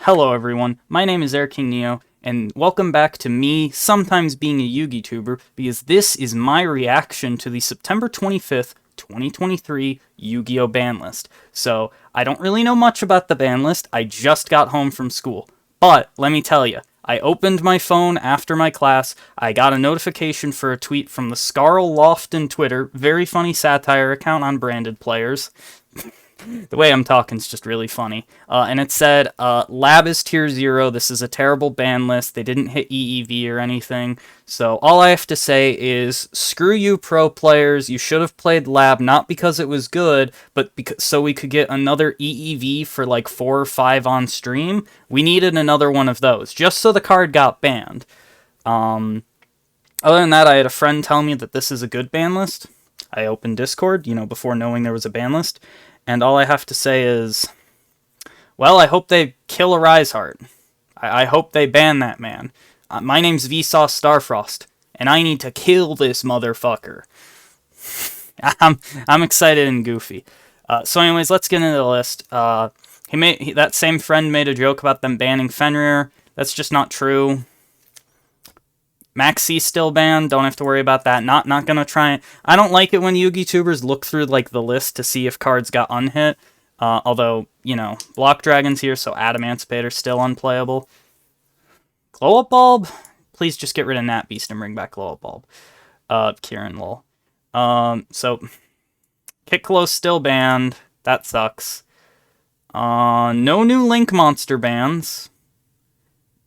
Hello everyone, my name is Air King Neo, and welcome back to me sometimes being a Yugi tuber, because this is my reaction to the September 25th, 2023 Yu-Gi-Oh! Ban list. So, I don't really know much about the ban list, I just got home from school. But, let me tell you, I opened my phone after my class, I got a notification for a tweet from the Scarl Lofton Twitter, very funny satire account on branded players. The way I'm talking is just really funny. And it said, Lab is tier 0, this is a terrible ban list, they didn't hit EEV or anything. So all I have to say is, screw you pro players, you should have played Lab not because it was good, but so we could get another EEV for like 4 or 5 on stream. We needed another one of those, just so the card got banned. Other than that, I had a friend tell me that this is a good ban list. I opened Discord, before knowing there was a ban list. And all I have to say is, well, I hope they kill Arise Heart. I hope they ban that man. My name's Vsauce Starfrost, and I need to kill this motherfucker. I'm excited and goofy. So anyways, let's get into the list. That same friend made a joke about them banning Fenrir. That's just not true. Maxi still banned, don't have to worry about that. Not gonna try. I don't like it when Yugi tubers look through like the list to see if cards got unhit. Although, Block Dragon's here, so Adamancipator's still unplayable. Glow Up Bulb? Please just get rid of Nat Beast and bring back Glow Up Bulb. Kieran lol. So Kicklow's still banned. That sucks. No new Link monster bans.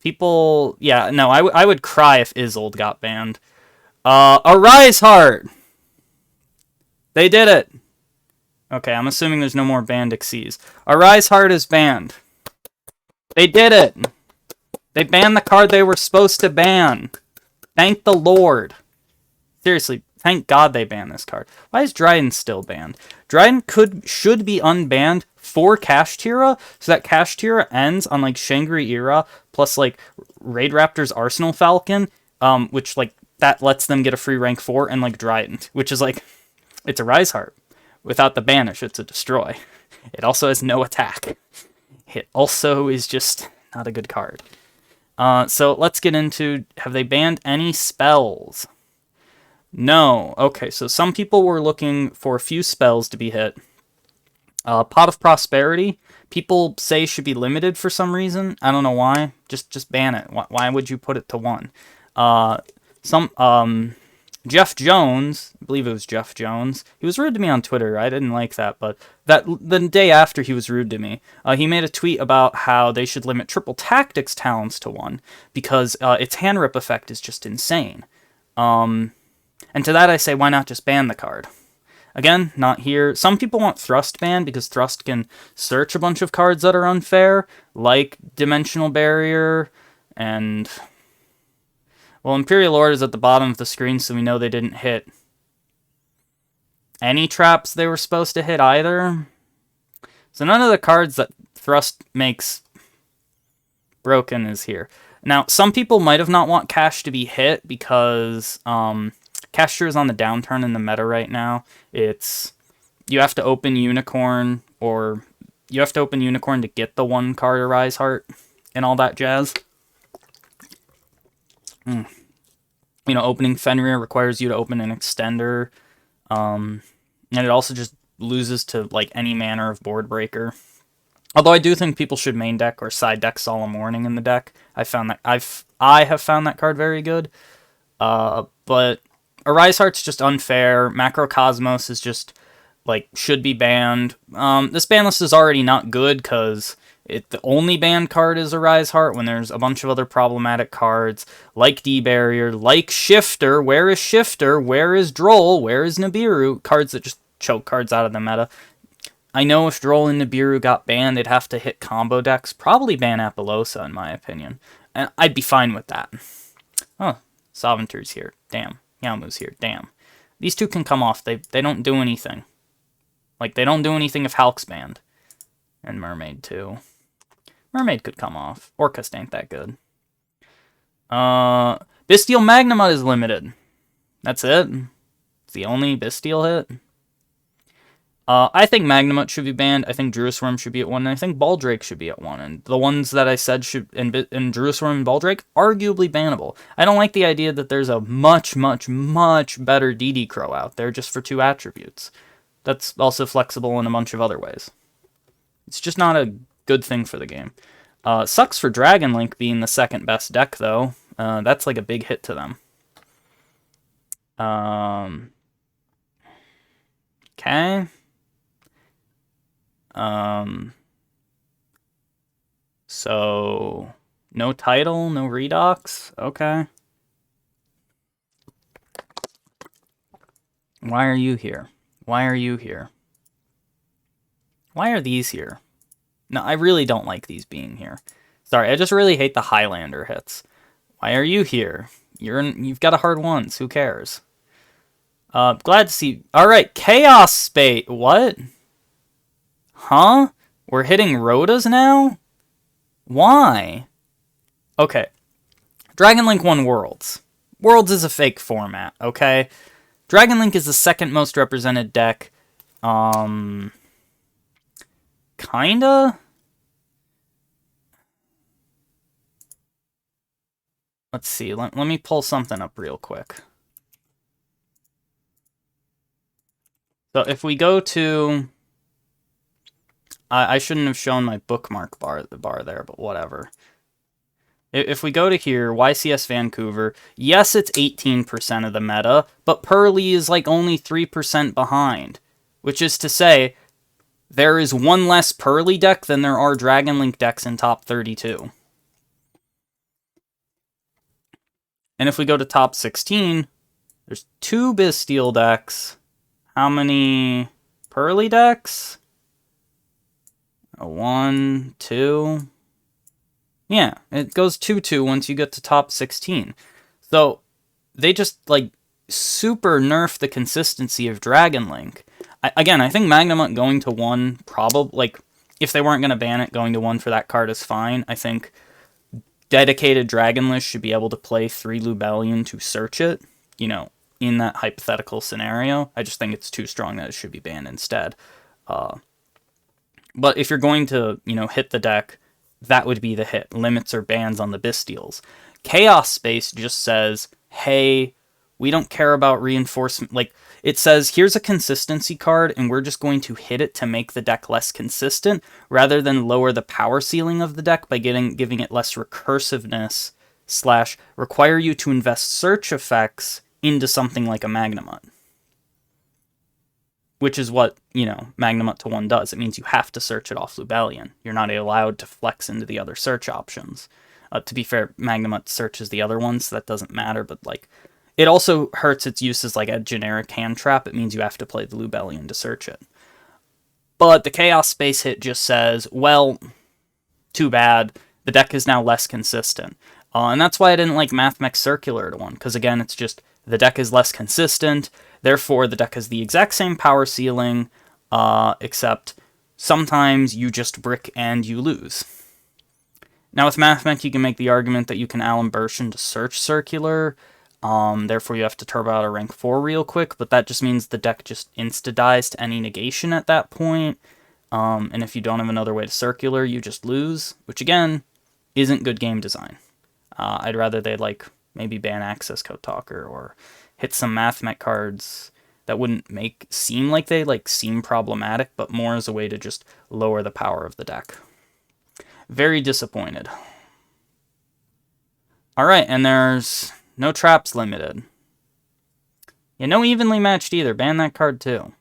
People, yeah, no, I would cry if Isolde got banned. Arise Heart! They did it! Okay, I'm assuming there's no more banned Xyz. Arise Heart is banned. They did it! They banned the card they were supposed to ban. Thank the Lord. Seriously, thank God they banned this card. Why is Dryden still banned? Dryden should be unbanned for Kashtira, so that Kashtira ends on like Shangri-Ira plus like Raid Raptor's Arsenal Falcon, which like that lets them get a free rank 4, and like Dryden, which is like, it's a Rise Heart. Without the banish, it's a destroy. It also has no attack. It also is just not a good card. So let's get into, have they banned any spells? No. Okay, so some people were looking for a few spells to be hit. Pot of Prosperity, people say should be limited for some reason. I don't know why. Just ban it. Why would you put it to 1? Jeff Jones, I believe it was Jeff Jones. He was rude to me on Twitter. I didn't like that, but the day after he was rude to me, he made a tweet about how they should limit Triple Tactics talents to 1 because its hand rip effect is just insane. And to that I say, why not just ban the card? Again, not here. Some people want Thrust banned because Thrust can search a bunch of cards that are unfair, like Dimensional Barrier, and... well, Imperial Lord is at the bottom of the screen, so we know they didn't hit any traps they were supposed to hit either. So none of the cards that Thrust makes broken is here. Now, some people might have not want Cash to be hit because... Kashtira is on the downturn in the meta right now. You have to open Unicorn, or you have to open Unicorn to get the 1 card Arise Heart and all that jazz. Opening Fenrir requires you to open an extender. And it also just loses to like any manner of board breaker. Although I do think people should main deck or side deck Solemn Warning in the deck. I have found that card very good. But Arise Heart's just unfair. Macrocosmos is just, like, should be banned. This ban list is already not good, because the only banned card is Arise Heart, when there's a bunch of other problematic cards, like D-Barrier, like Shifter. Where is Shifter? Where is Droll? Where is Nibiru? Cards that just choke cards out of the meta. I know if Droll and Nibiru got banned, they'd have to hit combo decks. Probably ban Apollousa, in my opinion. And I'd be fine with that. Oh, Soventur's here. Damn. Yamu's here. Damn. These two can come off. They don't do anything. Like, they don't do anything if Halk's banned. And Mermaid, too. Mermaid could come off. Orcust ain't that good. Bystial Magnemite is limited. That's it. It's the only Bystial hit. I think Magnemite should be banned. I think Druiswurm should be at 1, and I think Baldrake should be at 1. And the ones that I said should, and Druiswurm and Baldrake, arguably bannable. I don't like the idea that there's a much, much, much better DD Crow out there just for 2 attributes. That's also flexible in a bunch of other ways. It's just not a good thing for the game. Sucks for Dragon Link being the second best deck, though. That's like a big hit to them. Okay. So, no title, no Redox? Okay. Why are you here? Why are you here? Why are these here? No, I really don't like these being here. Sorry, I just really hate the Highlander hits. Why are you here? You've got a hard ones. Who cares? Glad to see... Alright, Chaos Spate. What? Huh? We're hitting Rotas now? Why? Okay. Dragon Link won Worlds. Worlds is a fake format, okay? Dragon Link is the second most represented deck. Kinda? Let's see. Let me pull something up real quick. So if we go to... I shouldn't have shown my bookmark bar there, but whatever. If we go to here, YCS Vancouver, yes, it's 18% of the meta, but Pearly is like only 3% behind. Which is to say, there is one less Pearly deck than there are Dragon Link decks in top 32. And if we go to top 16, there's 2 Bastille decks. How many Pearly decks? 1, 2... Yeah, it goes 2-2 once you get to top 16. So, they just, like, super nerf the consistency of Dragon Link. Again, I think Magnemite going to 1, probably, like, if they weren't going to ban it, going to 1 for that card is fine. I think dedicated Dragon List should be able to play 3 Lubellion to search it, you know, in that hypothetical scenario. I just think it's too strong that it should be banned instead. But if you're going to, you know, hit the deck, that would be the hit. Limits or bans on the Bastilles. Chaos Space just says, hey, we don't care about reinforcement. Like, it says, here's a consistency card, and we're just going to hit it to make the deck less consistent, rather than lower the power ceiling of the deck by giving it less recursiveness, / require you to invest search effects into something like a Magnemite. Which is what, you know, Magnemite to 1 does. It means you have to search it off Lubellion. You're not allowed to flex into the other search options. To be fair, Magnemite searches the other ones, so that doesn't matter, but, like, it also hurts its use as, like, a generic hand trap. It means you have to play the Lubellion to search it. But the Chaos Space hit just says, well, too bad. The deck is now less consistent. And that's why I didn't like Mathmech Circular to 1, because, again, it's just, the deck is less consistent. Therefore, the deck has the exact same power ceiling, except sometimes you just brick and you lose. Now, with Mathmech, you can make the argument that you can Alan Bershin to search Circular, therefore you have to turbo out a rank 4 real quick, but that just means the deck just insta-dies to any negation at that point, and if you don't have another way to Circular, you just lose, which, again, isn't good game design. I'd rather they, like, maybe ban Access Code Talker, or hit some Mathmech cards that wouldn't seem like they, like, seem problematic, but more as a way to just lower the power of the deck. Very disappointed. Alright, and there's no traps limited. Yeah, no evenly matched either. Ban that card too.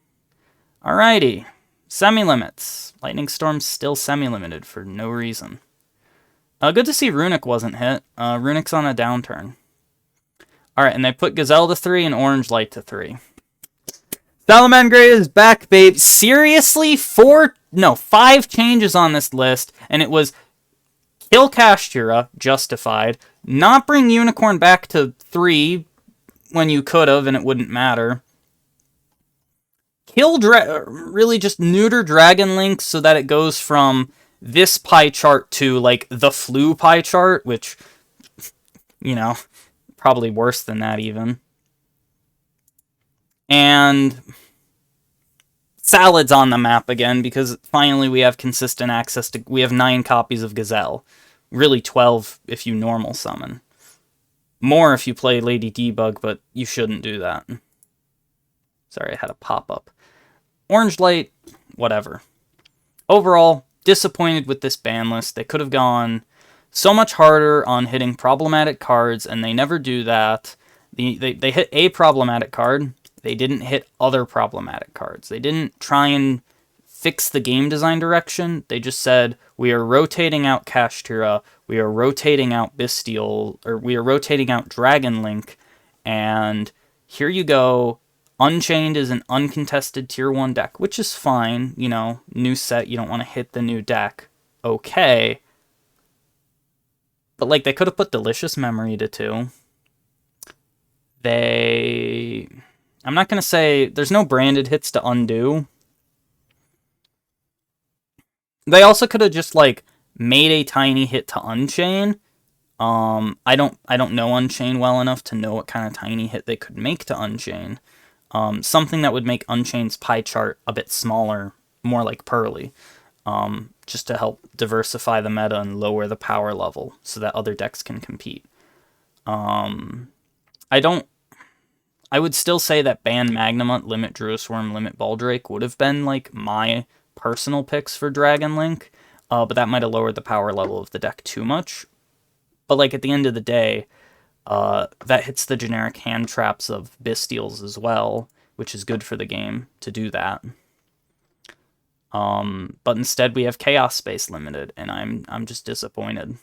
Alrighty. Semi-limits. Lightning Storm's still semi-limited for no reason. Good to see Runic wasn't hit. Runic's on a downturn. Alright, and they put Gazelle to 3 and Orange Light to 3. Salamangreat is back, babe. Seriously? 5 changes on this list, and it was kill Kashtira, justified, not bring Unicorn back to 3 when you could have, and it wouldn't matter. Really just neuter Dragon Link so that it goes from this pie chart to, like, the flu pie chart, which, you know, probably worse than that even. And Salad's on the map again because finally we have consistent access to... We have 9 copies of Gazelle. Really 12 if you normal summon. More if you play Lady Debug, but you shouldn't do that. Sorry, I had a pop-up. Orange Light, whatever. Overall, disappointed with this ban list. They could have gone so much harder on hitting problematic cards, and they never do that. They hit a problematic card. They didn't hit other problematic cards. They didn't try and fix the game design direction. They just said, we are rotating out Kashtira, we are rotating out Bystial, or we are rotating out Dragon Link, and here you go. Unchained is an uncontested tier 1 deck, which is fine. You know, new set, you don't want to hit the new deck. Okay. But, like, they could have put Delicious Memory to 2. I'm not going to say... There's no branded hits to undo. They also could have just, like, made a tiny hit to Unchain. I don't know Unchain well enough to know what kind of tiny hit they could make to Unchain. Something that would make Unchained's pie chart a bit smaller, more like Pearly, just to help diversify the meta and lower the power level so that other decks can compete. I would still say that ban Magnemite, limit Druisworm, limit Baldrake would have been like my personal picks for Dragon Link, but that might have lowered the power level of the deck too much. But like at the end of the day, that hits the generic hand traps of Bystials as well, which is good for the game to do that. But instead we have Chaos Space limited, and I'm just disappointed.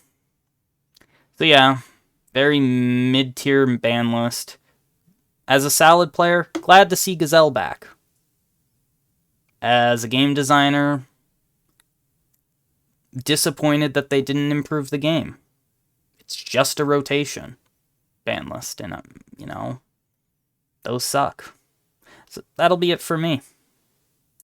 So yeah, very mid-tier ban list. As a Salad player, glad to see Gazelle back. As a game designer, disappointed that they didn't improve the game. It's just a rotation ban list, and you know, those suck. So that'll be it for me.